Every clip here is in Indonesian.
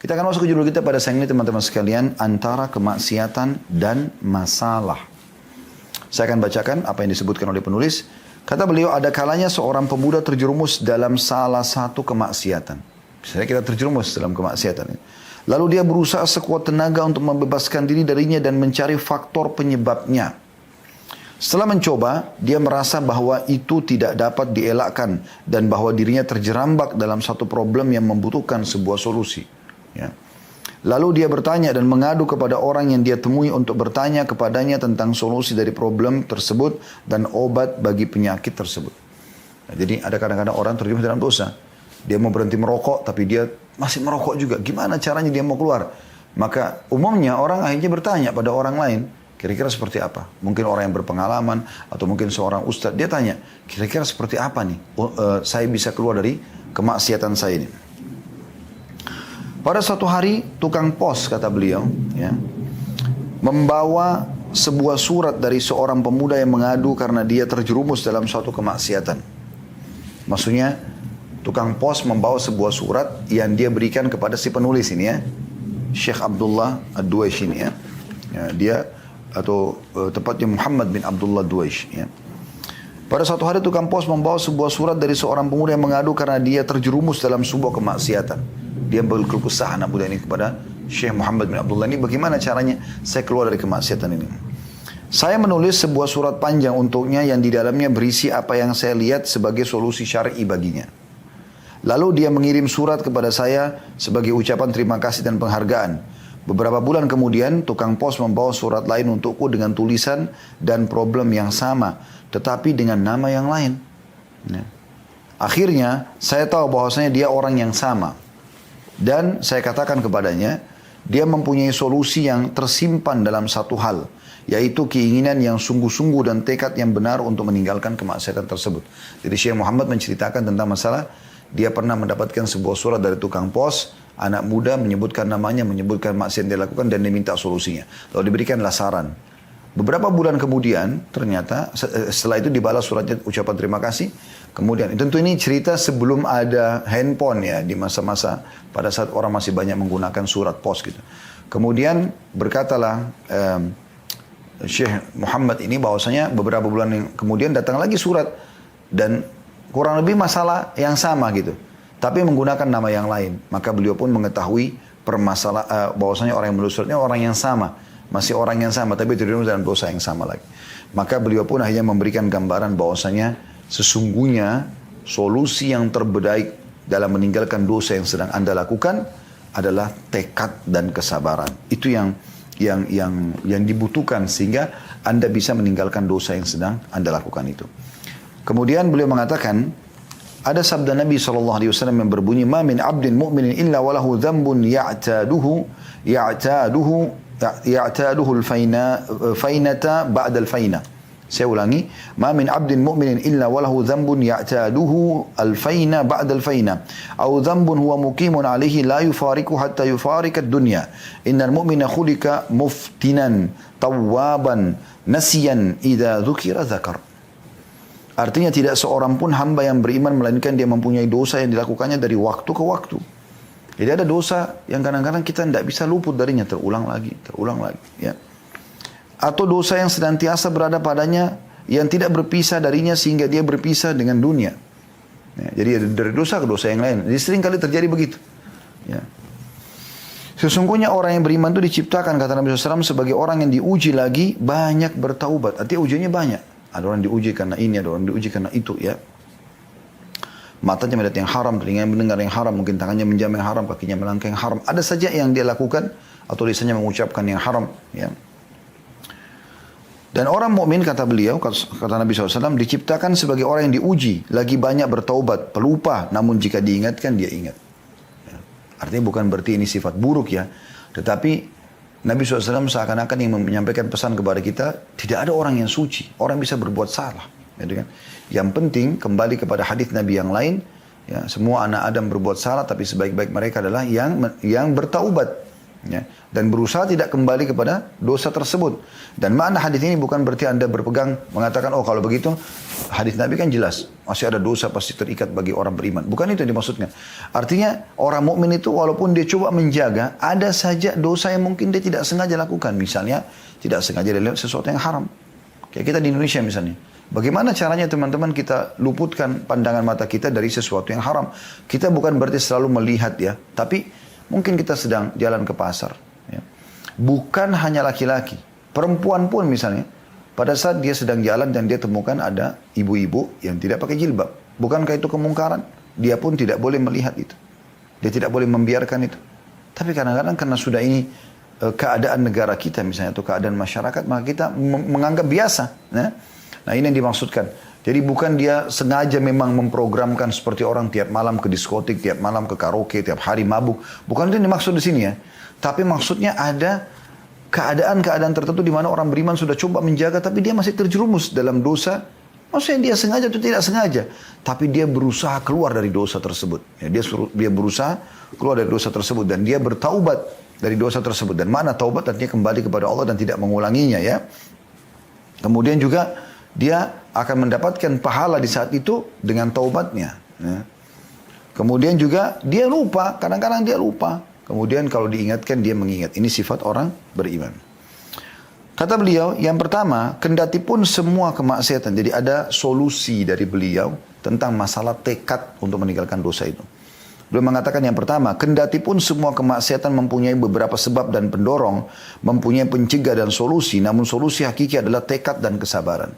Kita akan masuk ke judul kita pada siang ini teman-teman sekalian, antara kemaksiatan dan masalah. Saya akan bacakan apa yang disebutkan oleh penulis. Kata beliau, ada kalanya seorang pemuda terjerumus dalam salah satu kemaksiatan. Misalnya kita terjerumus dalam kemaksiatan ini. Lalu dia berusaha sekuat tenaga untuk membebaskan diri darinya dan mencari faktor penyebabnya. Setelah mencoba, dia merasa bahwa itu tidak dapat dielakkan dan bahwa dirinya terjerambak dalam satu problem yang membutuhkan sebuah solusi. Ya. Lalu dia bertanya dan mengadu kepada orang yang dia temui untuk bertanya kepadanya tentang solusi dari problem tersebut dan obat bagi penyakit tersebut. Nah, jadi ada kadang-kadang orang terjerumus dalam dosa. Dia mau berhenti merokok tapi dia masih merokok juga. Gimana caranya dia mau keluar? Maka umumnya orang akhirnya bertanya pada orang lain. Kira-kira seperti apa? Mungkin orang yang berpengalaman atau mungkin seorang ustadz. Dia tanya, kira-kira seperti apa nih? Saya bisa keluar dari kemaksiatan saya ini. Pada suatu hari, tukang pos, kata beliau, ya, membawa sebuah surat dari seorang pemuda yang mengadu karena dia terjerumus dalam suatu kemaksiatan. Maksudnya, tukang pos membawa sebuah surat yang dia berikan kepada si penulis ini ya, Syekh Abdullah Ad-Duwaish ini ya. Dia atau tepatnya Muhammad bin Abdullah Ad-Duwaish ya. Pada suatu hari tukang pos membawa sebuah surat dari seorang pemuda yang mengadu karena dia terjerumus dalam sebuah kemaksiatan. Dia berkeluh kesah anak muda ini kepada Syekh Muhammad bin Abdullah ini, bagaimana caranya saya keluar dari kemaksiatan ini. Saya menulis sebuah surat panjang untuknya yang di dalamnya berisi apa yang saya lihat sebagai solusi syar'i baginya. Lalu dia mengirim surat kepada saya sebagai ucapan terima kasih dan penghargaan. Beberapa bulan kemudian tukang pos membawa surat lain untukku dengan tulisan dan problem yang sama, tetapi dengan nama yang lain. Ya. Akhirnya saya tahu bahwasanya dia orang yang sama. Dan saya katakan kepadanya, dia mempunyai solusi yang tersimpan dalam satu hal, yaitu keinginan yang sungguh-sungguh dan tekad yang benar untuk meninggalkan kemaksiatan tersebut. Jadi Syekh Muhammad menceritakan tentang masalah, dia pernah mendapatkan sebuah surat dari tukang pos, anak muda menyebutkan namanya, menyebutkan maksiat yang dia lakukan dan dia minta solusinya. Lalu diberikanlah saran. Beberapa bulan kemudian, ternyata setelah itu dibalas suratnya ucapan terima kasih. Kemudian, tentu ini cerita sebelum ada handphone ya, di masa-masa pada saat orang masih banyak menggunakan surat pos gitu. Kemudian berkatalah Syekh Muhammad ini bahwasanya beberapa bulan yang kemudian datang lagi surat dan kurang lebih masalah yang sama gitu, tapi menggunakan nama yang lain. Maka beliau pun mengetahui bahwasanya orang yang menulis suratnya orang yang sama, masih orang yang sama, tapi terjerumus dalam dosa yang sama lagi. Maka beliau pun akhirnya memberikan gambaran bahwasanya sesungguhnya solusi yang terbaik dalam meninggalkan dosa yang sedang Anda lakukan adalah tekad dan kesabaran. Itu yang dibutuhkan sehingga Anda bisa meninggalkan dosa yang sedang Anda lakukan itu. Kemudian beliau mengatakan, ada sabda Nabi SAW yang berbunyi, "Ma min abdin mu'minin illa walahu dzambun ya'taduhu al-fainata ba'da al-faina." Saya ulangi, "Ma min 'abdin mu'minin illa walahu dzambun ya'taduhu al-faina ba'da al-faina, aw dzambun huwa muqimun 'alaihi la yufariqu hatta yufarika ad-dunya. Innal mu'mina khuliqa muftinan, tawwaban, nasiyan idza dzukira dzakar." Artinya tidak seorang pun hamba yang beriman melainkan dia mempunyai dosa yang dilakukannya dari waktu ke waktu. Jadi ada dosa yang kadang-kadang kita tidak bisa luput darinya, terulang lagi, ya. Atau dosa yang senantiasa berada padanya yang tidak berpisah darinya sehingga dia berpisah dengan dunia. Ya, jadi dari dosa ke dosa yang lain. Jadi sering kali terjadi begitu. Ya. Sesungguhnya orang yang beriman itu diciptakan, kata Nabi SAW, sebagai orang yang diuji lagi banyak bertaubat. Artinya ujiannya banyak. Ada orang diuji karena ini, ada orang diuji karena itu. Ya. Matanya melihat yang haram, telinganya mendengar yang haram, mungkin tangannya menjamah yang haram, kakinya melangkah yang haram. Ada saja yang dia lakukan atau lisannya mengucapkan yang haram. Ya. Dan orang mukmin, kata beliau, kata Nabi SAW, diciptakan sebagai orang yang diuji, lagi banyak bertaubat, pelupa, namun jika diingatkan dia ingat. Ya. Artinya bukan berarti ini sifat buruk ya, tetapi Nabi SAW seakan-akan yang menyampaikan pesan kepada kita, tidak ada orang yang suci, orang bisa berbuat salah. Gitu kan? Yang penting kembali kepada hadis Nabi yang lain, ya, semua anak Adam berbuat salah, tapi sebaik-baik mereka adalah yang bertaubat. Ya, dan berusaha tidak kembali kepada dosa tersebut. Dan makna hadis ini bukan berarti Anda berpegang mengatakan, oh kalau begitu hadis Nabi kan jelas masih ada dosa pasti terikat bagi orang beriman. Bukan itu yang dimaksudkan. Artinya orang mukmin itu walaupun dia coba menjaga, ada saja dosa yang mungkin dia tidak sengaja lakukan. Misalnya tidak sengaja dia lihat sesuatu yang haram. Kayak kita di Indonesia misalnya. Bagaimana caranya teman-teman kita luputkan pandangan mata kita dari sesuatu yang haram? Kita bukan berarti selalu melihat ya, tapi mungkin kita sedang jalan ke pasar. Ya. Bukan hanya laki-laki. Perempuan pun misalnya. Pada saat dia sedang jalan dan dia temukan ada ibu-ibu yang tidak pakai jilbab. Bukankah itu kemungkaran? Dia pun tidak boleh melihat itu. Dia tidak boleh membiarkan itu. Tapi kadang-kadang karena sudah ini keadaan negara kita misalnya atau keadaan masyarakat, maka kita menganggap biasa. Ya. Nah ini yang dimaksudkan. Jadi bukan dia sengaja memang memprogramkan seperti orang tiap malam ke diskotik, tiap malam ke karaoke, tiap hari mabuk. Bukan itu yang dimaksud di sini ya. Tapi maksudnya ada keadaan-keadaan tertentu di mana orang beriman sudah coba menjaga, tapi dia masih terjerumus dalam dosa. Maksudnya dia sengaja atau tidak sengaja. Tapi dia berusaha keluar dari dosa tersebut. Ya, dia berusaha keluar dari dosa tersebut. Dan dia bertaubat dari dosa tersebut. Dan mana taubat artinya kembali kepada Allah dan tidak mengulanginya ya. Kemudian juga dia akan mendapatkan pahala di saat itu dengan taubatnya. Ya. Kemudian juga dia lupa, kadang-kadang dia lupa. Kemudian kalau diingatkan dia mengingat. Ini sifat orang beriman. Kata beliau, yang pertama, kendati pun semua kemaksiatan. Jadi ada solusi dari beliau tentang masalah tekad untuk meninggalkan dosa itu. Beliau mengatakan yang pertama, kendati pun semua kemaksiatan mempunyai beberapa sebab dan pendorong, mempunyai pencegah dan solusi, namun solusi hakiki adalah tekad dan kesabaran.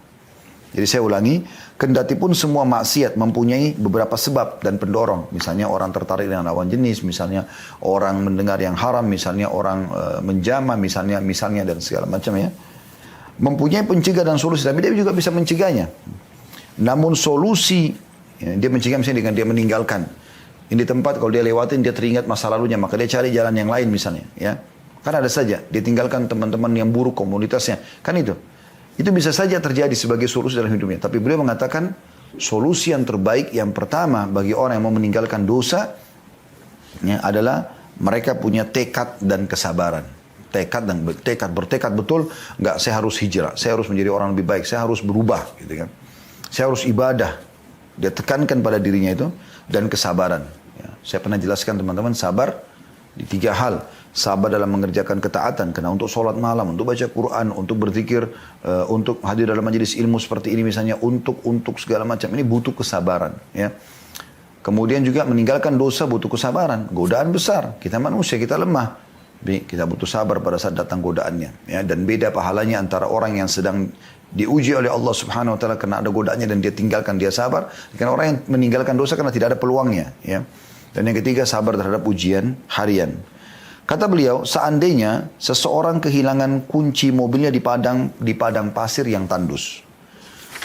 Jadi saya ulangi, kendati pun semua maksiat mempunyai beberapa sebab dan pendorong. Misalnya orang tertarik dengan lawan jenis, misalnya orang mendengar yang haram, misalnya orang menjamah, misalnya dan segala macam ya. Mempunyai pencegah dan solusi, tapi dia juga bisa mencegahnya. Namun solusi, ya, dia mencegah misalnya dengan dia meninggalkan. Ini tempat kalau dia lewatin dia teringat masa lalunya, maka dia cari jalan yang lain misalnya. Ya, kan ada saja, dia tinggalkan teman-teman yang buruk komunitasnya, kan itu. Itu bisa saja terjadi sebagai solusi dalam hidupnya. Tapi beliau mengatakan solusi yang terbaik yang pertama bagi orang yang mau meninggalkan dosa ya, adalah mereka punya tekad dan kesabaran. Bertekad betul, enggak saya harus hijrah, saya harus menjadi orang lebih baik, saya harus berubah gitu kan. Saya harus ibadah. Dia tekankan pada dirinya itu dan kesabaran. Ya, saya pernah jelaskan teman-teman sabar di 3 hal. Sabar dalam mengerjakan ketaatan, karena untuk sholat malam, untuk baca Quran, untuk berzikir, untuk hadir dalam majelis ilmu seperti ini misalnya, untuk segala macam ini butuh kesabaran. Ya. Kemudian juga meninggalkan dosa butuh kesabaran, godaan besar, kita manusia, kita lemah, kita butuh sabar pada saat datang godaannya. Ya. Dan beda pahalanya antara orang yang sedang diuji oleh Allah Subhanahu Wa Taala karena ada godaannya dan dia tinggalkan, dia sabar, dengan orang yang meninggalkan dosa karena tidak ada peluangnya. Ya. Dan yang ketiga sabar terhadap ujian harian. Kata beliau, seandainya seseorang kehilangan kunci mobilnya di padang pasir yang tandus,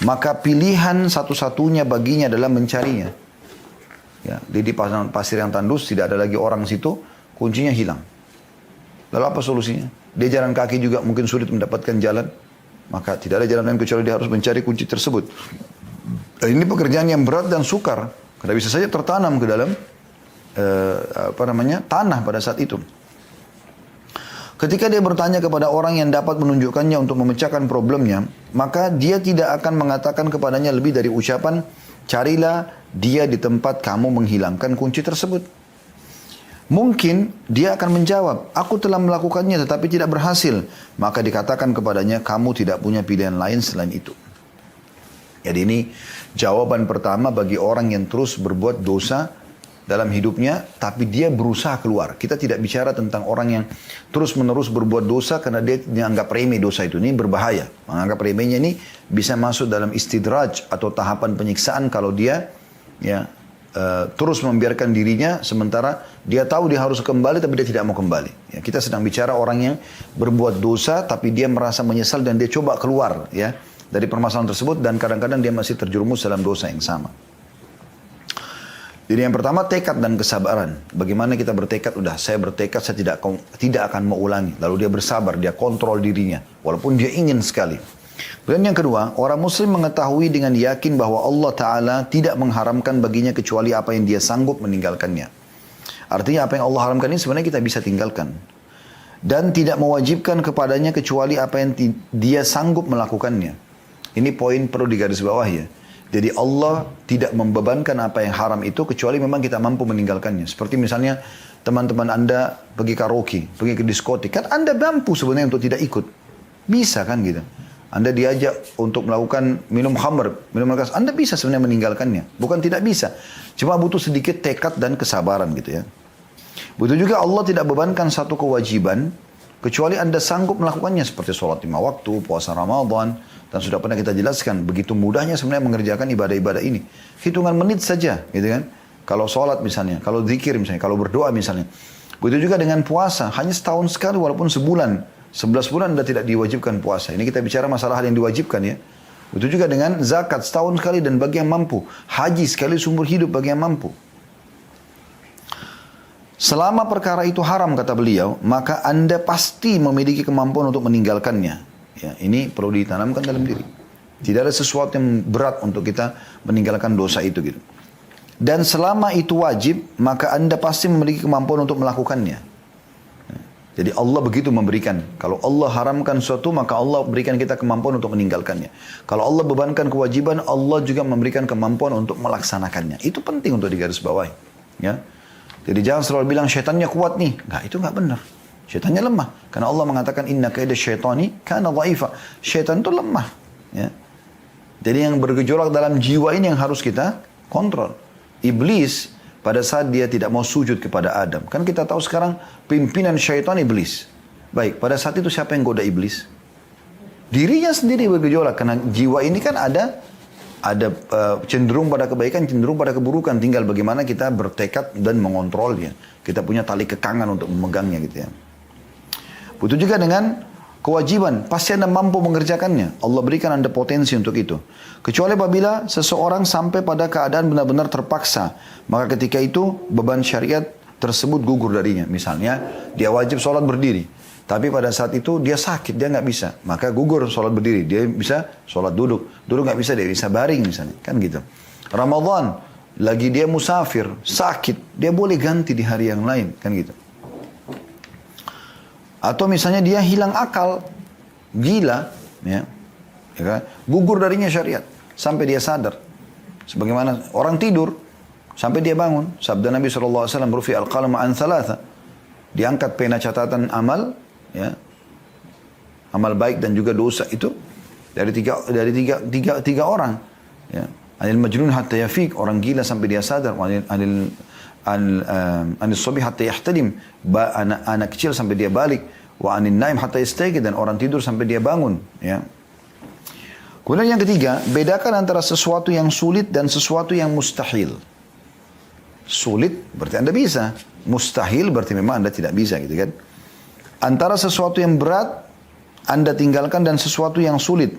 maka pilihan satu-satunya baginya adalah mencarinya. Ya, di padang pasir yang tandus tidak ada lagi orang situ, kuncinya hilang. Lalu apa solusinya? Dia jalan kaki juga mungkin sulit mendapatkan jalan, maka tidak ada jalan lain kecuali dia harus mencari kunci tersebut. Dan ini pekerjaan yang berat dan sukar, karena bisa saja tertanam ke dalam tanah pada saat itu. Ketika dia bertanya kepada orang yang dapat menunjukkannya untuk memecahkan problemnya, maka dia tidak akan mengatakan kepadanya lebih dari ucapan, carilah dia di tempat kamu menghilangkan kunci tersebut. Mungkin dia akan menjawab, aku telah melakukannya tetapi tidak berhasil. Maka dikatakan kepadanya, kamu tidak punya pilihan lain selain itu. Jadi ini jawaban pertama bagi orang yang terus berbuat dosa dalam hidupnya, tapi dia berusaha keluar. Kita tidak bicara tentang orang yang terus-menerus berbuat dosa karena dia menganggap remeh dosa itu. Ini berbahaya. Menganggap remehnya ini bisa masuk dalam istidraj atau tahapan penyiksaan kalau dia ya terus membiarkan dirinya sementara dia tahu dia harus kembali tapi dia tidak mau kembali. Ya, kita sedang bicara orang yang berbuat dosa tapi dia merasa menyesal dan dia coba keluar ya dari permasalahan tersebut dan kadang-kadang dia masih terjerumus dalam dosa yang sama. Jadi yang pertama tekad dan kesabaran. Bagaimana kita bertekad, saya bertekad saya tidak akan mengulangi. Lalu dia bersabar, dia kontrol dirinya. Walaupun dia ingin sekali. Dan yang kedua, orang muslim mengetahui dengan yakin bahwa Allah Ta'ala tidak mengharamkan baginya kecuali apa yang dia sanggup meninggalkannya. Artinya apa yang Allah haramkan ini sebenarnya kita bisa tinggalkan. dan tidak mewajibkan kepadanya kecuali apa yang dia sanggup melakukannya. Ini poin perlu digaris bawah ya. Jadi Allah tidak membebankan apa yang haram itu kecuali memang kita mampu meninggalkannya. Seperti misalnya teman-teman Anda pergi karaoke, pergi ke diskotik, kan Anda mampu sebenarnya untuk tidak ikut. Bisa kan gitu. Anda diajak untuk melakukan minum khamr, minum keras, Anda bisa sebenarnya meninggalkannya. Bukan tidak bisa. Cuma butuh sedikit tekad dan kesabaran gitu ya. Begitu juga Allah tidak bebankan satu kewajiban kecuali Anda sanggup melakukannya seperti sholat 5 waktu, puasa Ramadan, dan sudah pernah kita jelaskan begitu mudahnya sebenarnya mengerjakan ibadah-ibadah ini. Hitungan menit saja, gitu kan? Kalau sholat misalnya, kalau zikir misalnya, kalau berdoa misalnya. Begitu juga dengan puasa, hanya setahun sekali walaupun sebulan, 11 bulan Anda tidak diwajibkan puasa. Ini kita bicara masalah hal yang diwajibkan ya. Begitu juga dengan zakat setahun sekali dan bagi yang mampu. Haji sekali seumur hidup bagi yang mampu. Selama perkara itu haram kata beliau, maka Anda pasti memiliki kemampuan untuk meninggalkannya. Ya, ini perlu ditanamkan dalam diri. Tidak ada sesuatu yang berat untuk kita meninggalkan dosa itu gitu. Dan selama itu wajib, maka Anda pasti memiliki kemampuan untuk melakukannya. Jadi Allah begitu memberikan. Kalau Allah haramkan sesuatu, maka Allah berikan kita kemampuan untuk meninggalkannya. Kalau Allah bebankan kewajiban, Allah juga memberikan kemampuan untuk melaksanakannya. Itu penting untuk digarisbawahi. Ya. Jadi jangan selalu bilang syaitannya kuat nih. Enggak, itu enggak benar. Syaitannya lemah. Karena Allah mengatakan inna kaida syaitani kana dhaifa. Syaitan itu lemah. Ya. Jadi yang bergejolak dalam jiwa ini yang harus kita kontrol. Iblis pada saat dia tidak mau sujud kepada Adam. Kan kita tahu sekarang pimpinan syaitan iblis. Baik, pada saat itu siapa yang goda iblis? Dirinya sendiri bergejolak. Karena jiwa ini kan ada cenderung pada kebaikan, cenderung pada keburukan. Tinggal bagaimana kita bertekad dan mengontrolnya. Kita punya tali kekangan untuk memegangnya gitu ya. Begitu juga dengan kewajiban. Pasti Anda mampu mengerjakannya. Allah berikan Anda potensi untuk itu. Kecuali apabila seseorang sampai pada keadaan benar-benar terpaksa. Maka ketika itu beban syariat tersebut gugur darinya. Misalnya dia wajib sholat berdiri. Tapi pada saat itu dia sakit, dia nggak bisa. Maka gugur sholat berdiri. Dia bisa sholat duduk. Duduk nggak bisa, dia bisa baring misalnya. Kan gitu. Ramadan, lagi dia musafir, sakit. Dia boleh ganti di hari yang lain. Kan gitu. Atau misalnya dia hilang akal. Gila. Ya kan? Gugur darinya syariat. Sampai dia sadar. Sebagaimana orang tidur. Sampai dia bangun. Sabda Nabi SAW, Rufi al-qalam an thalatha. Diangkat pena catatan amal. Ya, amal baik dan juga dosa itu dari tiga orang. Ya, anil majnun hatta yafiq, orang gila sampai dia sadar. Anil sabih hatta yahtalim, anak kecil sampai dia balik. Wa anil naim hatta yastayqid, dan orang tidur sampai dia bangun. Ya. Kemudian yang ketiga, bedakan antara sesuatu yang sulit dan sesuatu yang mustahil. Sulit berarti Anda bisa, mustahil berarti memang Anda tidak bisa gitu kan. Antara sesuatu yang berat Anda tinggalkan dan sesuatu yang sulit.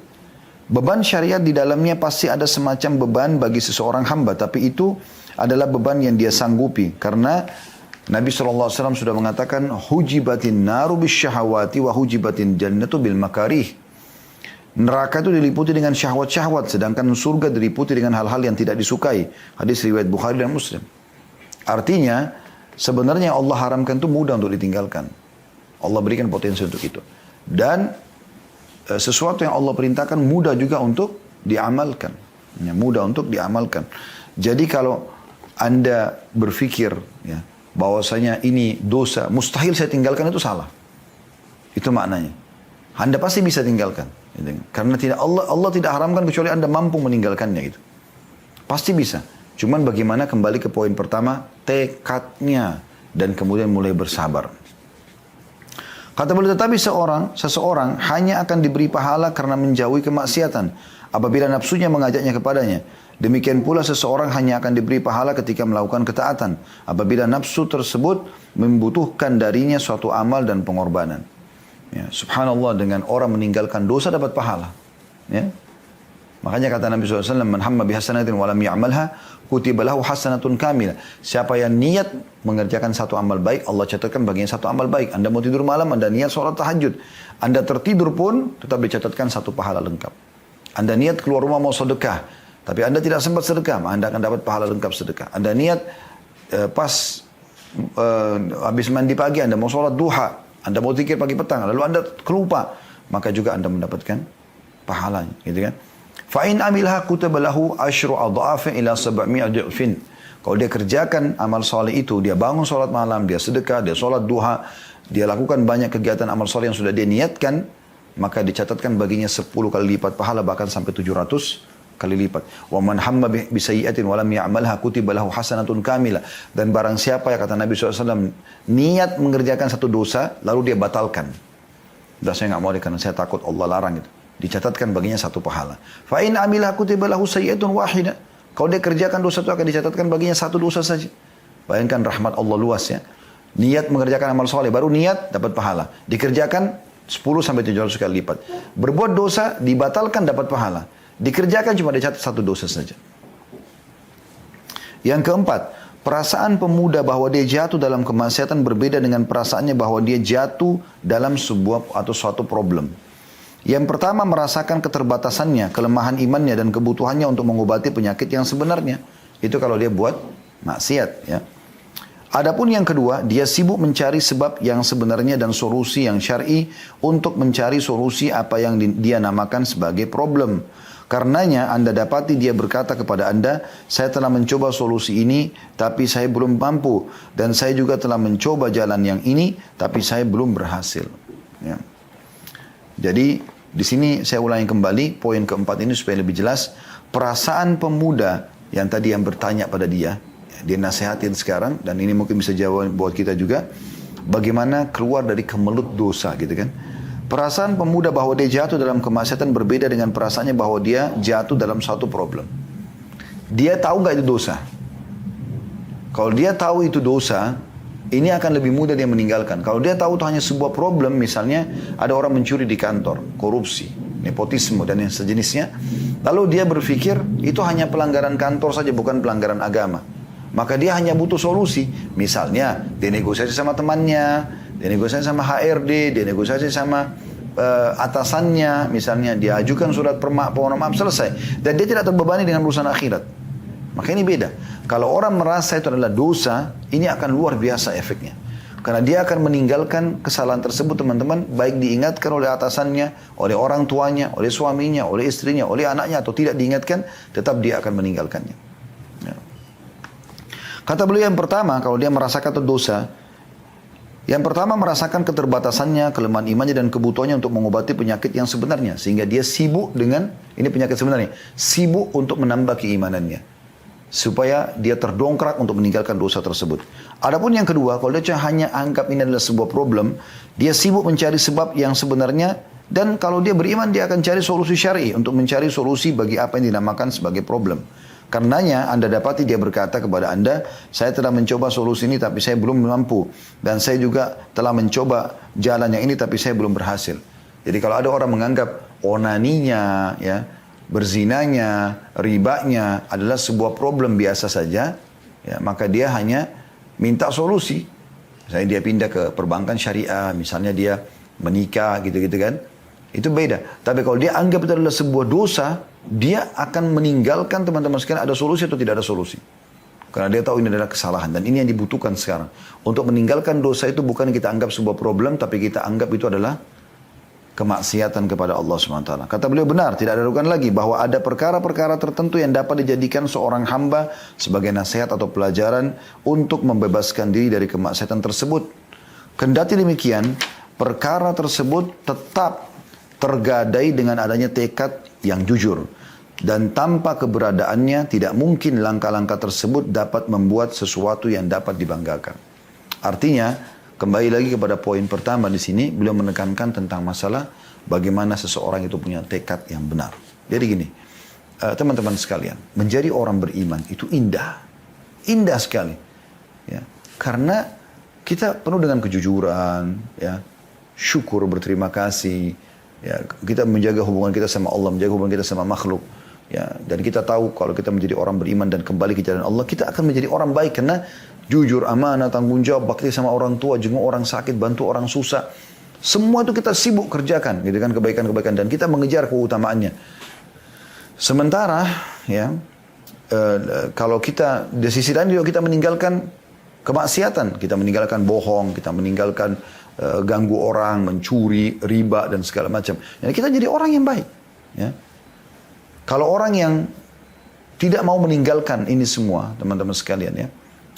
Beban syariat di dalamnya pasti ada semacam beban bagi seseorang hamba. Tapi itu adalah beban yang dia sanggupi. Karena Nabi SAW sudah mengatakan, hujibatin naru bisyahawati wa hujibatin jannatu bil makarih. Neraka itu diliputi dengan syahwat-syahwat. Sedangkan surga diliputi dengan hal-hal yang tidak disukai. Hadis riwayat Bukhari dan Muslim. Artinya, sebenarnya Allah haramkan itu mudah untuk ditinggalkan. Allah berikan potensi untuk itu. Dan sesuatu yang Allah perintahkan mudah juga untuk diamalkan. Ya, mudah untuk diamalkan. Jadi kalau Anda berpikir ya, bahwasanya ini dosa, mustahil saya tinggalkan, itu salah. Itu maknanya. Anda pasti bisa tinggalkan. Gitu. Karena Allah tidak haramkan kecuali Anda mampu meninggalkannya. Gitu. Pasti bisa. Cuman bagaimana kembali ke poin pertama, tekadnya. Dan kemudian mulai bersabar. Kata beliau, tetapi seseorang hanya akan diberi pahala karena menjauhi kemaksiatan apabila nafsunya mengajaknya kepadanya. Demikian pula seseorang hanya akan diberi pahala ketika melakukan ketaatan apabila nafsu tersebut membutuhkan darinya suatu amal dan pengorbanan. Ya, subhanallah, dengan orang meninggalkan dosa dapat pahala. Ya. Makanya kata Nabi SAW, man hamma bihasanatin walam ya'malha kutiba lahu hasanatun kamilah. Siapa yang niat mengerjakan satu amal baik, Allah catatkan baginya satu amal baik. Anda mau tidur malam, Anda niat sholat tahajud. Anda tertidur pun tetap dicatatkan satu pahala lengkap. Anda niat keluar rumah mau sedekah, tapi Anda tidak sempat sedekah, Anda akan dapat pahala lengkap sedekah. Anda niat habis mandi pagi, Anda mau sholat duha, Anda mau zikir pagi petang, lalu Anda kelupa, maka juga Anda mendapatkan pahalanya, gitu kan? Fa'in amilha kutabalahu asyru adha'afin ila 700 du'fin. Kalau dia kerjakan amal soleh itu, dia bangun sholat malam, dia sedekah, dia sholat duha, dia lakukan banyak kegiatan amal soleh yang sudah dia niatkan, maka dicatatkan baginya 10 kali lipat pahala, bahkan sampai 700 kali lipat. Wa man hamma bi sayyi'atin wa lam ya'malha kutiba lahu hasanatun kamilah. Dan barang siapa ya, kata Nabi SAW, niat mengerjakan satu dosa lalu dia batalkan. Dah, saya enggak mau karena saya takut Allah larang itu. Dicatatkan baginya satu pahala. Fa in amilha kutiba lahu sayyi'atun wahidah. Kalau dia kerjakan dosa itu akan dicatatkan baginya satu dosa saja. Bayangkan rahmat Allah luas ya. Niat mengerjakan amal soleh, baru niat dapat pahala. Dikerjakan 10 sampai 700 kali lipat. Berbuat dosa dibatalkan dapat pahala. Dikerjakan cuma dicatat satu dosa saja. Yang keempat, perasaan pemuda bahwa dia jatuh dalam kemaksiatan berbeda dengan perasaannya bahwa dia jatuh dalam sebuah atau suatu problem. Yang pertama, merasakan keterbatasannya, kelemahan imannya dan kebutuhannya untuk mengobati penyakit yang sebenarnya. Itu kalau dia buat maksiat ya. Adapun yang kedua, dia sibuk mencari sebab yang sebenarnya dan solusi yang syar'i untuk mencari solusi apa yang dia namakan sebagai problem. Karenanya Anda dapati dia berkata kepada Anda, saya telah mencoba solusi ini tapi saya belum mampu, dan saya juga telah mencoba jalan yang ini tapi saya belum berhasil. Ya. Jadi di sini saya ulangi kembali poin keempat ini supaya lebih jelas. Perasaan pemuda yang tadi yang bertanya pada dia nasihatin sekarang, dan ini mungkin bisa jawab buat kita juga, bagaimana keluar dari kemelut dosa gitu kan. Perasaan pemuda bahwa dia jatuh dalam kemaksiatan berbeda dengan perasaannya bahwa dia jatuh dalam suatu problem. Dia tahu nggak itu dosa? Kalau dia tahu itu dosa, ini akan lebih mudah dia meninggalkan. Kalau dia tahu itu hanya sebuah problem, misalnya ada orang mencuri di kantor, korupsi, nepotisme dan yang sejenisnya, lalu dia berpikir itu hanya pelanggaran kantor saja, bukan pelanggaran agama. Maka dia hanya butuh solusi. Misalnya dia negosiasi sama temannya, dia negosiasi sama HRD, dia negosiasi sama atasannya, misalnya dia ajukan surat permohonan maaf, selesai. Dan dia tidak terbebani dengan urusan akhirat. Maka ini beda. Kalau orang merasa itu adalah dosa, ini akan luar biasa efeknya. Karena dia akan meninggalkan kesalahan tersebut, teman-teman, baik diingatkan oleh atasannya, oleh orang tuanya, oleh suaminya, oleh istrinya, oleh anaknya, atau tidak diingatkan, tetap dia akan meninggalkannya. Ya. Kata beliau yang pertama, kalau dia merasakan itu dosa, yang pertama merasakan keterbatasannya, kelemahan imannya dan kebutuhannya untuk mengobati penyakit yang sebenarnya. Sehingga dia sibuk dengan, ini penyakit sebenarnya, sibuk untuk menambah keimanannya. Supaya dia terdongkrak untuk meninggalkan dosa tersebut. Adapun yang kedua, kalau dia hanya anggap ini adalah sebuah problem, dia sibuk mencari sebab yang sebenarnya, dan kalau dia beriman dia akan cari solusi syar'i untuk mencari solusi bagi apa yang dinamakan sebagai problem. Karenanya Anda dapati dia berkata kepada Anda, saya telah mencoba solusi ini tapi saya belum mampu, dan saya juga telah mencoba jalan yang ini tapi saya belum berhasil. Jadi kalau ada orang menganggap onaninya, ya, berzinanya, ribanya adalah sebuah problem biasa saja, ya, maka dia hanya minta solusi. Misalnya dia pindah ke perbankan syariah, misalnya dia menikah gitu-gitu kan. Itu beda. Tapi kalau dia anggap itu adalah sebuah dosa, dia akan meninggalkan, teman-teman sekalian, ada solusi atau tidak ada solusi. Karena dia tahu ini adalah kesalahan, dan ini yang dibutuhkan sekarang. Untuk meninggalkan dosa itu bukan kita anggap sebuah problem, tapi kita anggap itu adalah kemaksiatan kepada Allah SWT. Kata beliau benar, tidak ada raguan lagi bahwa ada perkara-perkara tertentu yang dapat dijadikan seorang hamba sebagai nasihat atau pelajaran untuk membebaskan diri dari kemaksiatan tersebut. Kendati demikian, perkara tersebut tetap tergadai dengan adanya tekad yang jujur. Dan tanpa keberadaannya, tidak mungkin langkah-langkah tersebut dapat membuat sesuatu yang dapat dibanggakan. Artinya, kembali lagi kepada poin pertama di sini, beliau menekankan tentang masalah bagaimana seseorang itu punya tekad yang benar. Jadi gini, teman-teman sekalian, menjadi orang beriman itu indah. Indah sekali. Ya. Karena kita penuh dengan kejujuran, ya, syukur, berterima kasih, ya, kita menjaga hubungan kita sama Allah, menjaga hubungan kita sama makhluk, ya, dan kita tahu kalau kita menjadi orang beriman dan kembali ke jalan Allah, kita akan menjadi orang baik karena jujur, amanah, tanggung jawab, bakti sama orang tua, jenguk orang sakit, bantu orang susah, semua itu kita sibuk kerjakan, gitu kan, kebaikan-kebaikan, dan kita mengejar keutamaannya. Sementara, ya, kalau kita di sisi lain juga kita meninggalkan kemaksiatan, kita meninggalkan bohong, kita meninggalkan ganggu orang, mencuri, riba dan segala macam. Jadi kita jadi orang yang baik. Ya. Kalau orang yang tidak mau meninggalkan ini semua, teman-teman sekalian ya,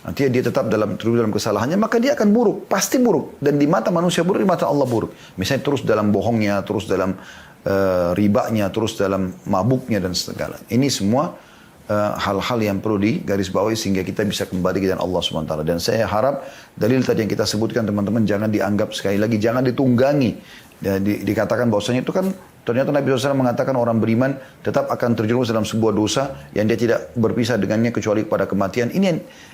nanti dia tetap dalam kesalahannya, maka dia akan buruk, pasti buruk. Dan di mata manusia buruk, di mata Allah buruk. Misalnya terus dalam bohongnya, terus dalam ribanya, terus dalam mabuknya dan segala. Ini semua hal-hal yang perlu digarisbawahi sehingga kita bisa kembali ke jalan Allah SWT. Dan saya harap dalil tadi yang kita sebutkan teman-teman jangan dianggap sekali lagi, jangan ditunggangi. Dikatakan bahwasanya itu kan ternyata Nabi SAW mengatakan orang beriman tetap akan terjerumus dalam sebuah dosa yang dia tidak berpisah dengannya kecuali pada kematian.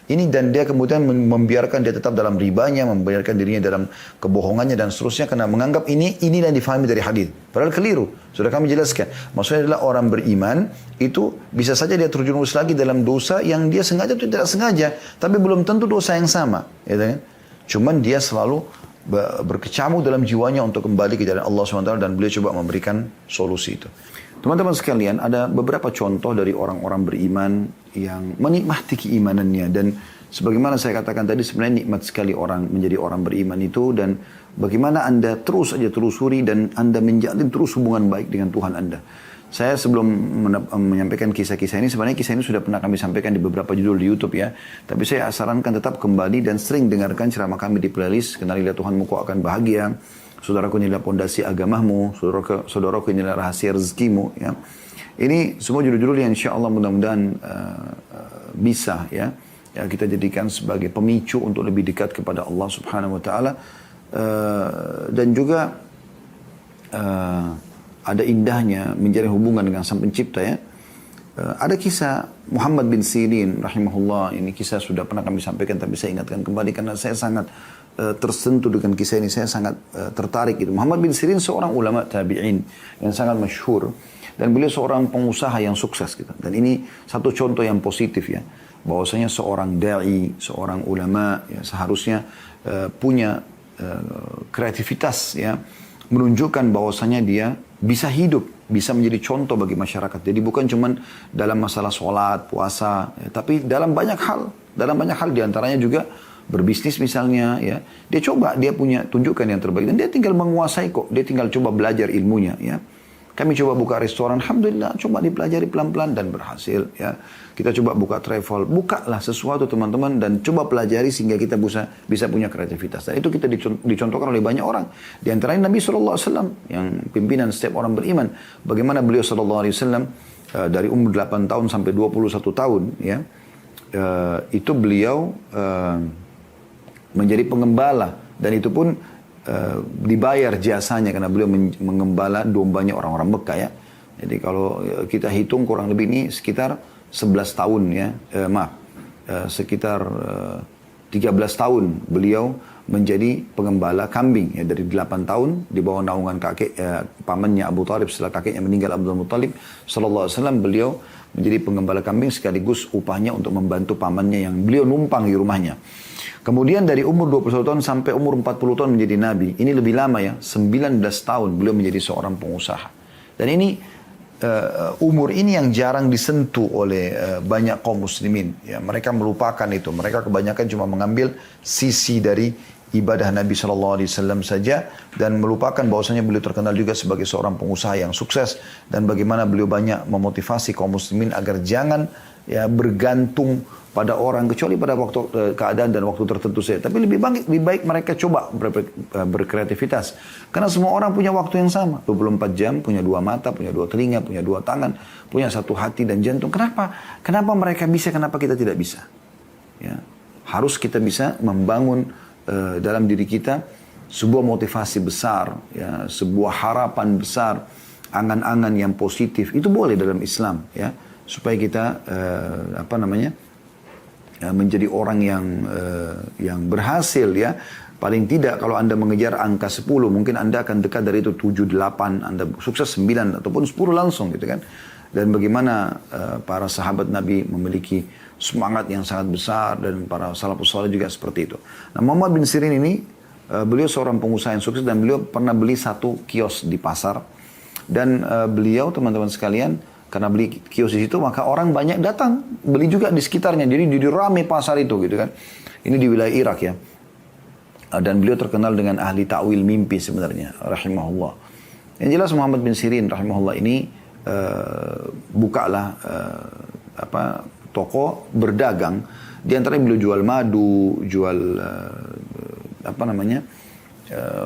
Ini dan dia kemudian membiarkan dia tetap dalam ribanya, membiarkan dirinya dalam kebohongannya dan seterusnya karena menganggap inilah yang difahami dari hadis. Padahal keliru. Sudah kami jelaskan. Maksudnya adalah orang beriman itu bisa saja dia terjerumus lagi dalam dosa yang dia sengaja atau tidak sengaja, tapi belum tentu dosa yang sama. Gitu kan? Cuman dia selalu berkecamuk dalam jiwanya untuk kembali ke jalan Allah SWT dan beliau coba memberikan solusi itu. Teman-teman sekalian, ada beberapa contoh dari orang-orang beriman yang menikmati keimanannya dan sebagaimana saya katakan tadi sebenarnya nikmat sekali orang menjadi orang beriman itu dan bagaimana Anda terus saja telusuri dan Anda menjalin terus hubungan baik dengan Tuhan Anda. Saya sebelum menyampaikan kisah-kisah ini, sebenarnya kisah ini sudah pernah kami sampaikan di beberapa judul di YouTube ya. Tapi saya sarankan tetap kembali dan sering dengarkan ceramah kami di playlist. Kenalilah Tuhanmu kau akan bahagia. Saudaraku inilah pondasi agamamu. Saudaraku inilah rahasia rezekimu. Ya. Ini semua judul-judul yang insya Allah mudah-mudahan bisa ya kita jadikan sebagai pemicu untuk lebih dekat kepada Allah Subhanahu Wa Taala. Dan juga ada indahnya menjalin hubungan dengan Sang Pencipta ya. Ada kisah Muhammad bin Sirin rahimahullah, ini kisah sudah pernah kami sampaikan tapi saya ingatkan kembali karena saya sangat tersentuh dengan kisah ini, saya sangat tertarik gitu. Muhammad bin Sirin seorang ulama tabi'in yang sangat masyhur dan beliau seorang pengusaha yang sukses gitu. Dan ini satu contoh yang positif ya, bahwasanya seorang dai, seorang ulama ya seharusnya punya kreativitas ya, menunjukkan bahwasanya dia bisa hidup, bisa menjadi contoh bagi masyarakat. Jadi bukan cuma dalam masalah sholat, puasa, ya, tapi dalam banyak hal diantaranya juga berbisnis misalnya, ya. Dia punya tunjukkan yang terbaik dan dia tinggal menguasai kok. Dia tinggal coba belajar ilmunya, ya. Kami coba buka restoran, alhamdulillah, coba dipelajari pelan-pelan dan berhasil, ya. Kita coba buka travel, bukalah sesuatu teman-teman dan coba pelajari sehingga kita bisa punya kreativitas. Dan itu kita dicontohkan oleh banyak orang. Di antaranya Nabi SAW yang pimpinan setiap orang beriman. Bagaimana beliau SAW dari umur 8 tahun sampai 21 tahun, ya, itu beliau menjadi pengembala dan itu pun dibayar jasanya karena beliau mengembala dombanya orang-orang Mekah ya. Jadi kalau kita hitung kurang lebih ini sekitar 11 tahun ya, sekitar 13 tahun beliau menjadi pengembala kambing ya, dari 8 tahun di bawah naungan pamannya Abu Talib setelah kakeknya meninggal Abdul Muttalib sallallahu alaihi wasallam, beliau menjadi pengembala kambing sekaligus upahnya untuk membantu pamannya yang beliau numpang di rumahnya. Kemudian dari umur 21 tahun sampai umur 40 tahun menjadi nabi. Ini lebih lama ya, 19 tahun beliau menjadi seorang pengusaha. Dan ini umur ini yang jarang disentuh oleh banyak kaum muslimin. Ya, mereka melupakan itu. Mereka kebanyakan cuma mengambil sisi dari ibadah Nabi SAW saja dan melupakan bahwasanya beliau terkenal juga sebagai seorang pengusaha yang sukses dan bagaimana beliau banyak memotivasi kaum muslimin agar jangan ya bergantung pada orang kecuali pada waktu keadaan dan waktu tertentu saja. Tapi lebih baik mereka coba berkreativitas. Karena semua orang punya waktu yang sama. 24 jam, punya 2 mata, punya 2 telinga, punya 2 tangan, punya 1 hati dan jantung. Kenapa? Kenapa mereka bisa, kenapa kita tidak bisa? Ya. Harus kita bisa membangun dalam diri kita sebuah motivasi besar, ya, sebuah harapan besar, angan-angan yang positif. Itu boleh dalam Islam, ya, supaya kita menjadi orang yang berhasil ya. Paling tidak kalau Anda mengejar angka 10, mungkin Anda akan dekat dari itu 7, 8, Anda sukses 9 ataupun 10 langsung gitu kan. Dan bagaimana para sahabat Nabi memiliki semangat yang sangat besar dan para salafus saleh juga seperti itu. Nah, Muhammad bin Sirin ini beliau seorang pengusaha yang sukses dan beliau pernah beli 1 kios di pasar. Dan beliau teman-teman sekalian karena beli kios di situ maka orang banyak datang beli juga di sekitarnya. Jadi ramai pasar itu gitu kan. Ini di wilayah Irak ya. Dan beliau terkenal dengan ahli ta'wil mimpi sebenarnya, rahimahullah. Yang jelas Muhammad bin Sirin rahimahullah ini bukalah toko berdagang. Di antaranya beliau jual madu, jual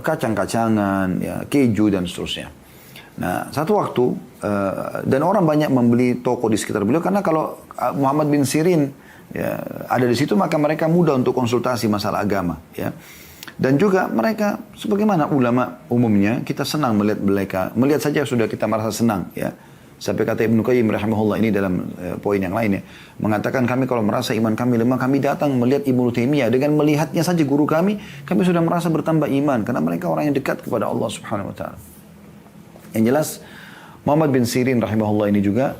kacang-kacangan, ya, keju dan seterusnya. Nah, satu waktu dan orang banyak membeli toko di sekitar beliau karena kalau Muhammad bin Sirin ya, ada di situ maka mereka mudah untuk konsultasi masalah agama, ya. Dan juga mereka sebagaimana ulama umumnya kita senang melihat mereka, melihat saja sudah kita merasa senang, ya. Sampai kata Ibnu Qayyim rahimahullah ini dalam poin yang lainnya mengatakan kami kalau merasa iman kami lemah kami datang melihat Ibnu Taimiyah, dengan melihatnya saja guru kami sudah merasa bertambah iman karena mereka orang yang dekat kepada Allah Subhanahu wa taala. Yang jelas Muhammad bin Sirin rahimahullah ini juga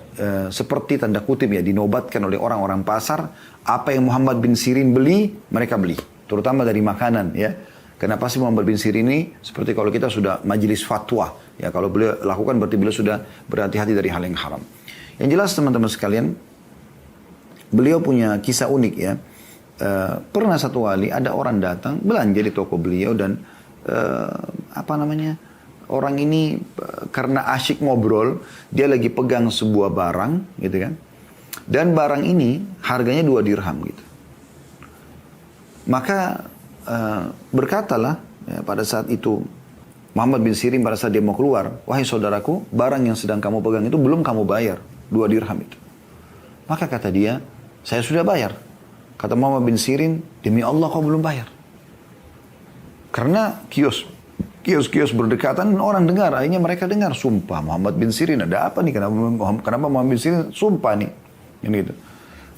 seperti tanda kutip ya dinobatkan oleh orang-orang pasar, apa yang Muhammad bin Sirin beli mereka beli, terutama dari makanan, ya. Kenapa sih Muhammad bin Sirin ini seperti kalau kita sudah majelis fatwa, ya, kalau beliau lakukan berarti beliau sudah berhati-hati dari hal yang haram. Yang jelas teman-teman sekalian, beliau punya kisah unik, ya. Pernah satu kali ada orang datang belanja di toko beliau dan orang ini karena asyik ngobrol, dia lagi pegang sebuah barang, gitu kan. Dan barang ini harganya 2 dirham, gitu. Maka berkatalah ya, pada saat itu Muhammad bin Sirin pada saat dia mau keluar, wahai saudaraku, barang yang sedang kamu pegang itu belum kamu bayar, 2 dirham itu. Maka kata dia, saya sudah bayar. Kata Muhammad bin Sirin, demi Allah kau belum bayar. Karena kios-kios berdekatan, orang dengar, akhirnya mereka dengar, sumpah Muhammad bin Sirin, ada apa nih, kenapa Muhammad bin Sirin sumpah nih, gitu.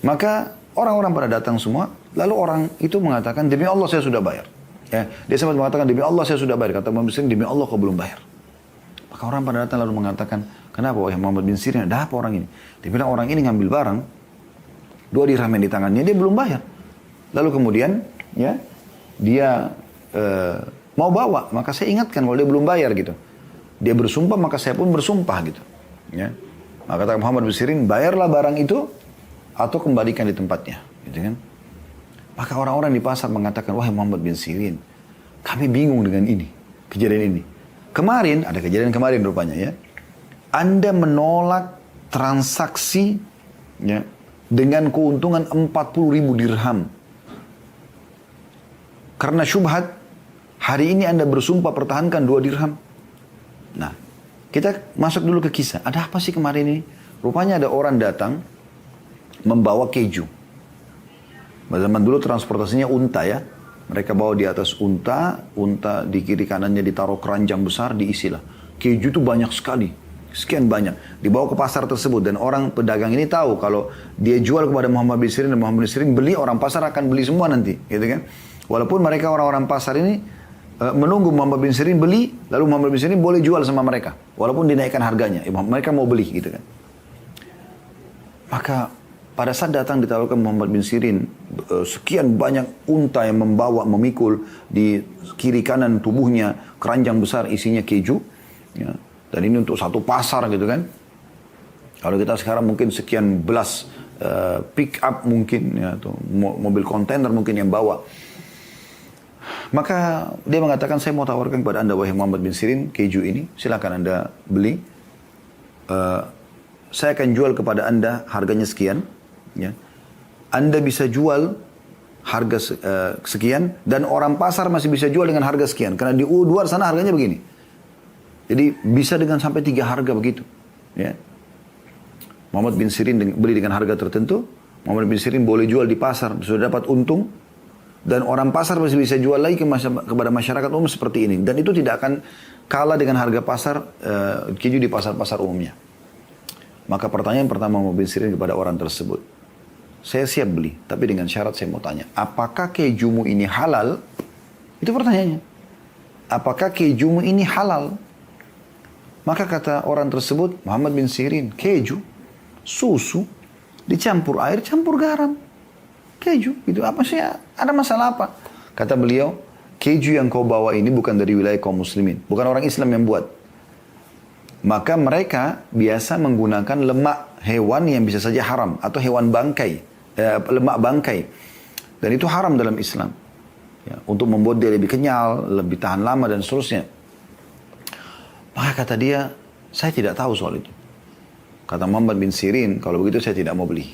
Maka orang-orang pada datang semua, lalu orang itu mengatakan, demi Allah saya sudah bayar. Ya, dia sempat mengatakan, demi Allah saya sudah bayar. Kata Muhammad bin Sirin, demi Allah kau belum bayar. Maka orang pada datang lalu mengatakan, kenapa wahai Muhammad bin Sirin, ada apa orang ini? Dia bilang orang ini ngambil barang, 2 dirham yang di tangannya, dia belum bayar. Lalu kemudian, ya, dia mau bawa, maka saya ingatkan kalau dia belum bayar gitu. Dia bersumpah, maka saya pun bersumpah gitu. Ya. Maka kata Muhammad bin Sirin, bayarlah barang itu atau kembalikan di tempatnya, gitu kan? Maka orang-orang di pasar mengatakan, wahai Muhammad bin Sirin, kami bingung dengan ini, kejadian ini. Kemarin, ada kejadian kemarin rupanya, ya. Anda menolak transaksi, ya, dengan keuntungan 40.000 dirham. Karena syubhat, hari ini Anda bersumpah pertahankan 2 dirham. Nah, kita masuk dulu ke kisah. Ada apa sih kemarin ini? Rupanya ada orang datang membawa keju. Zaman dulu transportasinya unta, ya. Mereka bawa di atas unta di kiri kanannya ditaruh keranjang besar, diisilah. Keju itu banyak sekali, sekian banyak. Dibawa ke pasar tersebut dan orang pedagang ini tahu kalau dia jual kepada Muhammad bin Sirin dan Muhammad bin Sirin beli, orang pasar akan beli semua nanti, gitu kan. Walaupun mereka orang-orang pasar ini menunggu Muhammad bin Sirin beli, lalu Muhammad bin Sirin boleh jual sama mereka. Walaupun dinaikkan harganya, mereka mau beli gitu kan. Maka pada saat datang ditawarkan Muhammad bin Sirin, sekian banyak unta yang memikul di kiri kanan tubuhnya, keranjang besar isinya keju. Ya. Dan ini untuk satu pasar gitu kan. Kalau kita sekarang mungkin sekian belas pick up mungkin, ya, atau mobil kontainer mungkin yang bawa. Maka dia mengatakan, saya mau tawarkan kepada anda wahai Muhammad bin Sirin, keju ini silakan anda beli. Saya akan jual kepada anda harganya sekian. Ya. Anda bisa jual harga sekian dan orang pasar masih bisa jual dengan harga sekian. Karena di luar sana harganya begini. Jadi bisa dengan sampai 3 harga begitu. Ya. Muhammad bin Sirin beli dengan harga tertentu. Muhammad bin Sirin boleh jual di pasar, sudah dapat untung. Dan orang pasar masih bisa jual lagi kepada masyarakat umum seperti ini. Dan itu tidak akan kalah dengan harga pasar keju di pasar-pasar umumnya. Maka pertanyaan pertama Muhammad bin Sirin kepada orang tersebut, saya siap beli, tapi dengan syarat saya mau tanya, apakah kejumu ini halal? Itu pertanyaannya. Apakah kejumu ini halal? Maka kata orang tersebut, Muhammad bin Sirin, keju, susu, dicampur air, campur garam. Keju, gitu. Apa sih? Ada masalah apa? Kata beliau, keju yang kau bawa ini bukan dari wilayah kaum muslimin. Bukan orang Islam yang buat. Maka mereka biasa menggunakan lemak hewan yang bisa saja haram. Atau hewan bangkai. Lemak bangkai. Dan itu haram dalam Islam. Ya, untuk membuat dia lebih kenyal, lebih tahan lama dan seterusnya. Maka kata dia, saya tidak tahu soal itu. Kata Muhammad bin Sirin, kalau begitu saya tidak mau beli.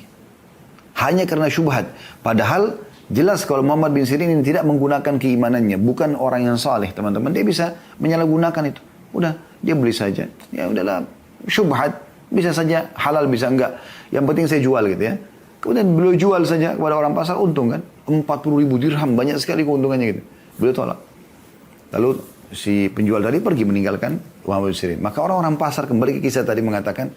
Hanya karena syubhat. Padahal jelas kalau Muhammad bin Sirin ini tidak menggunakan keimanannya. Bukan orang yang saleh, teman-teman. Dia bisa menyalahgunakan itu. Udah, dia beli saja. Ya udahlah, syubhat. Bisa saja halal, bisa enggak. Yang penting saya jual gitu ya. Kemudian beliau jual saja kepada orang pasar, untung kan. 40.000 dirham, banyak sekali keuntungannya gitu. Beliau tolak. Lalu si penjual tadi pergi meninggalkan Muhammad bin Sirin. Maka orang-orang pasar kembali ke kisah tadi mengatakan,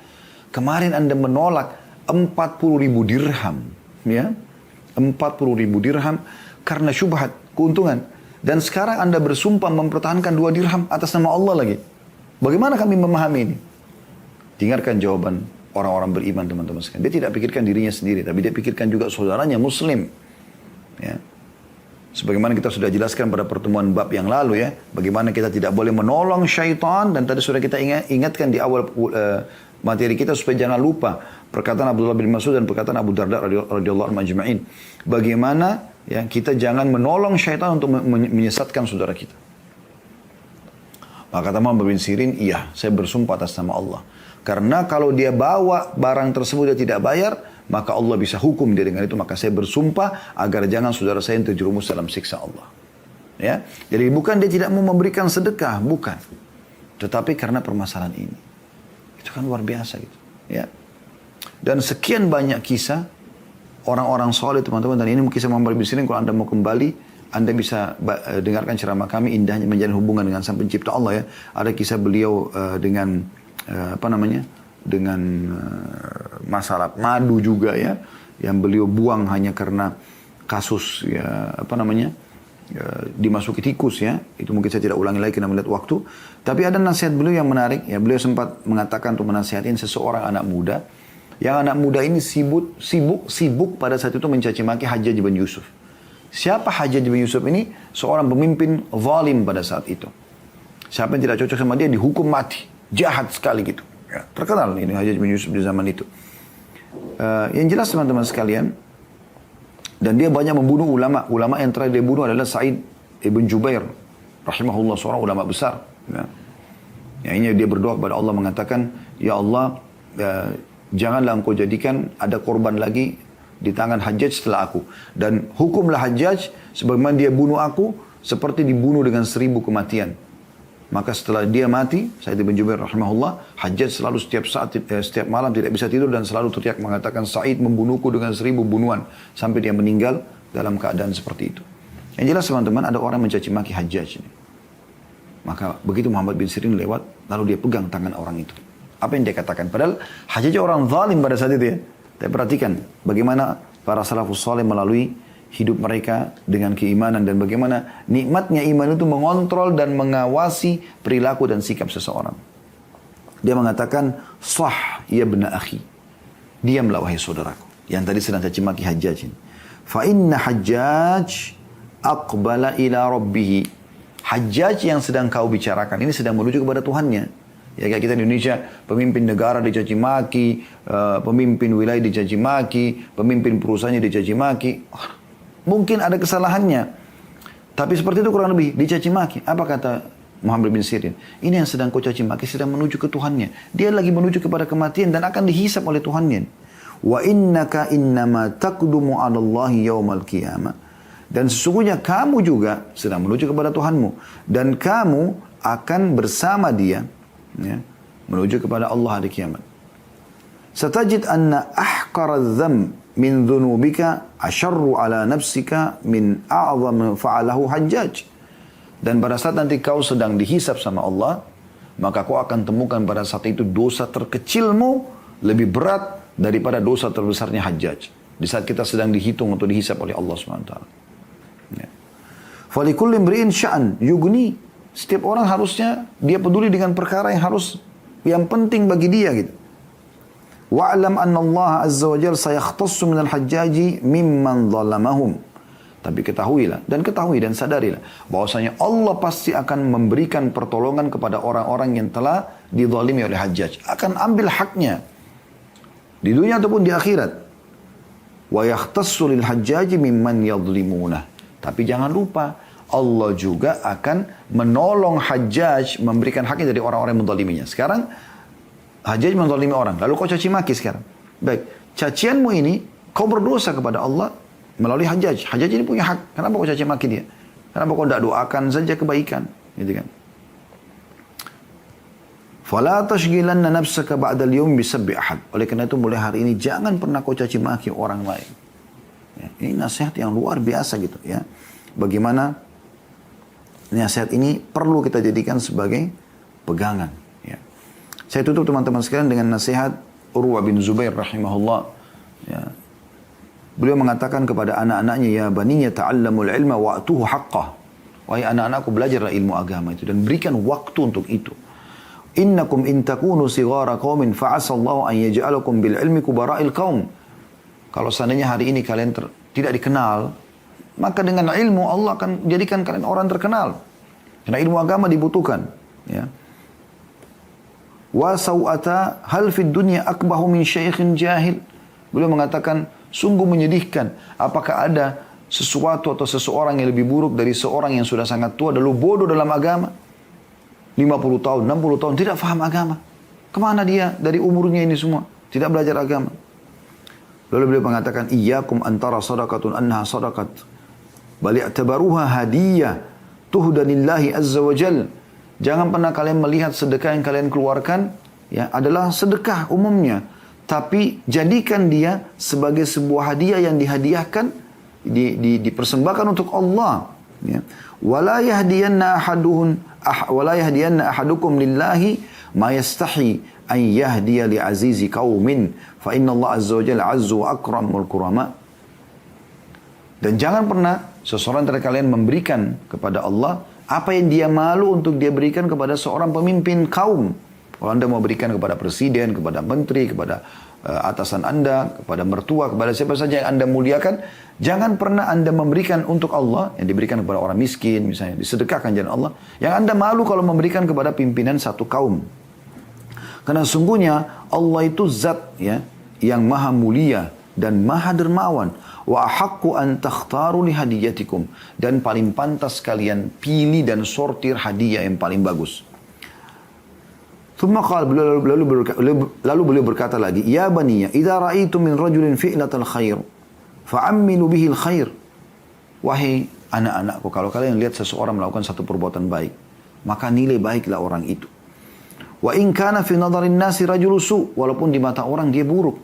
kemarin Anda menolak 40.000 dirham. Ya, 40.000 dirham karena syubhat, keuntungan. Dan sekarang Anda bersumpah mempertahankan 2 dirham atas nama Allah lagi. Bagaimana kami memahami ini? Dengarkan jawaban orang-orang beriman, teman-teman sekalian. Dia tidak pikirkan dirinya sendiri, tapi dia pikirkan juga saudaranya muslim. Ya. Sebagaimana kita sudah jelaskan pada pertemuan bab yang lalu ya, bagaimana kita tidak boleh menolong syaitan, dan tadi sudah kita ingatkan di awal materi kita supaya jangan lupa perkataan Abdullah bin Mas'ud dan perkataan Abu Darda radhiyallahu anhu ajma'in. Bagaimana ya kita jangan menolong syaitan untuk menyesatkan saudara kita. Maka kata Muhammad bin Sirin, iya, saya bersumpah atas nama Allah. Karena kalau dia bawa barang tersebut dia tidak bayar, maka Allah bisa hukum dia dengan itu. Maka saya bersumpah agar jangan saudara saya yang terjerumus dalam siksa Allah. Ya, jadi bukan dia tidak mau memberikan sedekah, bukan. Tetapi karena permasalahan ini. Itu kan luar biasa gitu. Ya. Dan sekian banyak kisah orang-orang soleh, teman-teman. Dan ini kisah Muhammad bin Sirin. Kalau Anda mau kembali, Anda bisa dengarkan ceramah kami, indahnya menjalin hubungan dengan Sang Pencipta Allah ya. Ada kisah beliau dengan dengan masalah madu juga ya, yang beliau buang hanya karena kasus ya dimasuki tikus ya. Itu mungkin saya tidak ulangi lagi karena melihat waktu. Tapi ada nasihat beliau yang menarik ya. Beliau sempat mengatakan untuk menasihatin seseorang anak muda, yang anak muda ini sibuk pada saat itu mencaci maki Hajjaj bin Yusuf. Siapa Hajjaj bin Yusuf ini? Seorang pemimpin zalim pada saat itu. Siapa yang tidak cocok sama dia dihukum mati. Jahat sekali gitu. Ya, terkenal ini Hajjaj bin Yusuf di zaman itu. Yang jelas teman-teman sekalian, dan dia banyak membunuh ulama. Ulama yang terakhir dia bunuh adalah Sa'id ibn Jubair rahimahullah, seorang ulama besar. Ya. Yang ini dia berdoa kepada Allah mengatakan, ya Allah, janganlah engkau jadikan ada korban lagi di tangan Hajjaj setelah aku. Dan hukumlah Hajjaj sebagaimana dia bunuh aku, seperti dibunuh dengan 1000 kematian. Maka setelah dia mati, Sa'id bin Jubair rahimahullah, Hajjaj selalu setiap malam tidak bisa tidur dan selalu teriak mengatakan, Sa'id membunuhku dengan 1000 bunuhan. Sampai dia meninggal dalam keadaan seperti itu. Yang jelas teman-teman, ada orang mencaci maki Hajjaj ini. Maka begitu Muhammad bin Sirin lewat, lalu dia pegang tangan orang itu. Apa yang dia katakan? Padahal Hajjaj orang zalim pada saat itu ya. Tapi perhatikan bagaimana para salafus saleh melalui hidup mereka dengan keimanan, dan bagaimana nikmatnya iman itu mengontrol dan mengawasi perilaku dan sikap seseorang. Dia mengatakan, sah ya bena akhi. Diamlah wahai saudaraku. Yang tadi sedang caci maki Hajjaj ini. Fa inna Hajjaj aqbala ila rabbih. Hajjaj yang sedang kau bicarakan ini sedang menuju kepada Tuhannya. Ya kayak kita di Indonesia, pemimpin negara dicaci maki, pemimpin wilayah dicaci maki, pemimpin perusahaannya dicaci maki. Mungkin ada kesalahannya. Tapi seperti itu kurang lebih, dicaci maki. Apa kata Muhammad bin Sirin? Ini yang sedang kau caci maki sedang menuju ke Tuhannya. Dia lagi menuju kepada kematian dan akan dihisap oleh Tuhannya. Wa innaka innama taqdumu 'ala Allahi yaumal qiyamah. Dan sesungguhnya kamu juga sedang menuju kepada Tuhanmu. Dan kamu akan bersama dia, ya, menuju kepada Allah hari kiamat. Satajid anna ahqara dzam min dhunubika asyarru ala nafsika min a'zam fa'alahu Hajjaj. Dan pada saat nanti kau sedang dihisap sama Allah, maka kau akan temukan pada saat itu dosa terkecilmu lebih berat daripada dosa terbesarnya Hajjaj. Di saat kita sedang dihitung atau dihisap oleh Allah SWT. Ya. Falikulli imri'in sya'an yugni. Setiap orang harusnya dia peduli dengan perkara yang penting bagi dia gitu. Wa'lam anna Allah azza wa jalla sayakhtassu minal hajjaji mimman zalamahum. Tapi ketahui dan sadarilah bahwasanya Allah pasti akan memberikan pertolongan kepada orang-orang yang telah dizalimi oleh Hajjaj. Akan ambil haknya di dunia ataupun di akhirat. Wa yakhtassu lil hajjaji mimman yadhlimuna. Tapi jangan lupa, Allah juga akan menolong Hajjaj memberikan haknya dari orang-orang yang menzaliminya. Sekarang Hajjaj menzalimi orang, lalu kau caci maki sekarang. Baik, cacianmu ini kau berdosa kepada Allah melalui Hajjaj. Hajjaj ini punya hak. Kenapa kau caci maki dia? Kenapa kau tidak doakan saja kebaikan? Gitu kan? Fala tashghilanna nafsaka ba'dal yawm bisabbi ahad. Oleh karena itu mulai hari ini jangan pernah kau caci maki orang lain. Ya, ini nasihat yang luar biasa gitu ya. Bagaimana nasihat ini perlu kita jadikan sebagai pegangan. Ya. Saya tutup teman-teman sekalian dengan nasihat Urwa bin Zubair rahimahullah. Ya. Beliau mengatakan kepada anak-anaknya, ya baniya ta'allamul ilma wa'tuhu haqqah. Wahai anak-anakku, belajarlah ilmu agama itu dan berikan waktu untuk itu. Innakum in takunu sighara qaumin fa'asallahu an yaj'alakum bil ilmi kubara'il qaum. Kalau seandainya hari ini kalian tidak dikenal, maka dengan ilmu Allah akan jadikan kalian orang terkenal. Karena ilmu agama dibutuhkan. Ya. Wa saw'ata hal fid dunya akbahu min syaikhin jahil. Beliau mengatakan, sungguh menyedihkan. Apakah ada sesuatu atau seseorang yang lebih buruk dari seorang yang sudah sangat tua, lalu bodoh dalam agama? 50 tahun, 60 tahun, tidak faham agama. Kemana dia dari umurnya ini semua? Tidak belajar agama. Lalu beliau mengatakan, iyyakum antara sadaqatun annaha sadaqat. Bal i'tabaruha hadiyah tuhdanillahi azza wa jal. Jangan pernah kalian melihat sedekah yang kalian keluarkan ya adalah sedekah umumnya, tapi jadikan dia sebagai sebuah hadiah yang dihadiahkan, dipersembahkan untuk Allah. Ya. Wala yahdiyanna ahadukum lillahi ma yastahi an yahdiya li azizi qaumin fa inna Allah azza wa jalla azzu wa akramul kurama. Dan jangan pernah seseorang dari kalian memberikan kepada Allah apa yang dia malu untuk dia berikan kepada seorang pemimpin kaum. Kalau Anda mau berikan kepada presiden, kepada menteri, kepada atasan Anda, kepada mertua, kepada siapa saja yang Anda muliakan, jangan pernah Anda memberikan untuk Allah yang diberikan kepada orang miskin, misalnya disedekahkan jalan Allah, yang Anda malu kalau memberikan kepada pimpinan satu kaum. Karena sungguhnya Allah itu zat ya yang maha mulia dan maha dermawan. Wa ahaqqu an takhtaru li hadiyatikum, dan paling pantas kalian pilih dan sortir hadiah yang paling bagus. Lalu beliau berkata lagi, ya baniya idza ra'aitum min rajulin fi'latal khair fa'ammilu bihi al khair. Wahai anak-anakku, kalau kalian lihat seseorang melakukan satu perbuatan baik, maka nilai baiklah orang itu. Wa in kana fi nadharin nasi rajulu su, walaupun di mata orang dia buruk.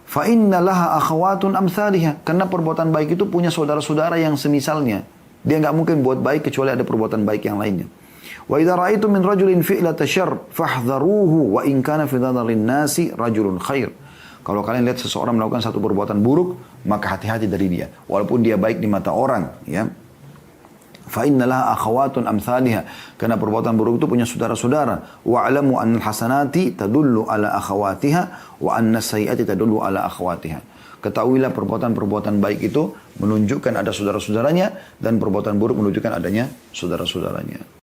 Fa inna laha akhawatun amsalihah, karena perbuatan baik itu punya saudara-saudara yang semisalnya. Dia enggak mungkin buat baik kecuali ada perbuatan baik yang lainnya. Wa idza ra'aitum min rajulin fi'lata syarr fahdharuhu wa in kana fi nadharin nasi rajulun khair. Kalau kalian lihat seseorang melakukan satu perbuatan buruk, maka hati-hati dari dia, walaupun dia baik di mata orang, ya. Fa innallaha akhawatun amsalihha, karena perbuatan buruk itu punya saudara-saudara. Wa alamu an hasanati tadullu ala akhawatiha wa anna sayyiati tadullu ala akhawatiha. Ketahuilah perbuatan-perbuatan baik itu menunjukkan ada saudara-saudaranya, dan perbuatan buruk menunjukkan adanya saudara-saudaranya.